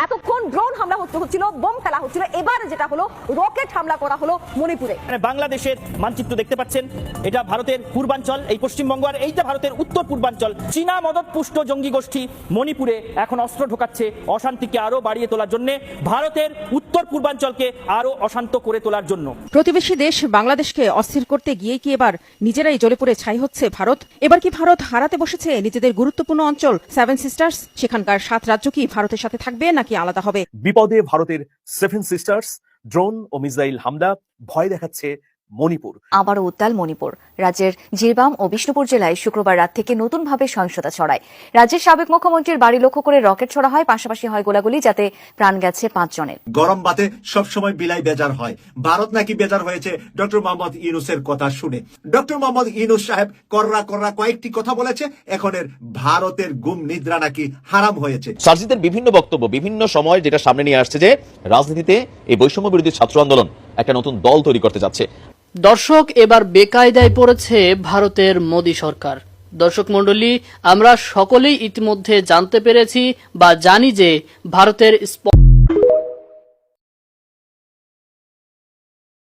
এতক্ষণ ড্রোন হামলা হচ্ছিল, বোম ফেলা হচ্ছিল, এবার যেটা হলো রকেট হামলা করা হলো মণিপুরে। বাংলাদেশের মানচিত্র দেখতে পাচ্ছেন, এটা ভারতের পূর্বাঞ্চল, এই পশ্চিমবঙ্গ, আর এইটা ভারতের উত্তর পূর্বাঞ্চল। চীনা মদতপুষ্ট জঙ্গি গোষ্ঠী মণিপুরে এখন অস্ত্র ঢোকাচ্ছে অশান্তিকে আরো বাড়িয়ে তোলার জন্য, ভারতের উত্তর পূর্বাঞ্চলকে আরো অশান্ত করে তোলার জন্য। প্রতিবেশী দেশ বাংলাদেশকে অস্থির করতে গিয়ে কি এবার নিজেরাই জ্বলে পুড়ে ছাই হচ্ছে ভারত? এবার কি ভারত হারাতে বসেছে নিজেদের গুরুত্বপূর্ণ অঞ্চল সেভেন সিস্টার্স? সেখানকার 7 রাজ্য কি ভারতের সাথে থাকবে নাকি আলাদা হবে? বিপদে ভারতের সেভেন সিস্টার্স, ড্রোন ও মিসাইল হামলা, ভয় দেখাচ্ছে মণিপুর। আবারও উত্তাল মণিপুর। রাজ্যের জিরবাম ও বিষ্ণুপুর জেলায় শুক্রবার রাত থেকে নতুন ভাবে সহিংসতা ছড়ায়। রাজ্যের সাবেক মুখ্যমন্ত্রীর বাড়ি লক্ষ্য করে রকেট ছোড়া হয়, পাশাপাশি হয় গোলাগুলি, যাতে প্রাণ গেছে 5 জনের। গরম বাতে সবসময় বিলাই বেজার হয়, ভারত নাকি বেজার হয়েছে ডক্টর মোহাম্মদ ইউনূসের কথা শুনে। ডক্টর মোহাম্মদ ইউনূস সাহেব কররা কয়েকটি কথা বলেছে, এখনের ভারতের গুম নিদ্রা নাকি হারাম হয়েছে। সার্জিদের বিভিন্ন বক্তব্য বিভিন্ন সময় যেটা সামনে নিয়ে আসছে যে রাজনীতিতে এই বৈষম্য বিরোধী ছাত্র আন্দোলন একটা নতুন দল তৈরি করতে যাচ্ছে। দর্শক, এবার বেকায়দায় পড়েছে ভারতের মোদী সরকার। দর্শক মণ্ডলী, আমরা সকলেই ইতিমধ্যে জানতে পেরেছি বা জানি যে ভারতের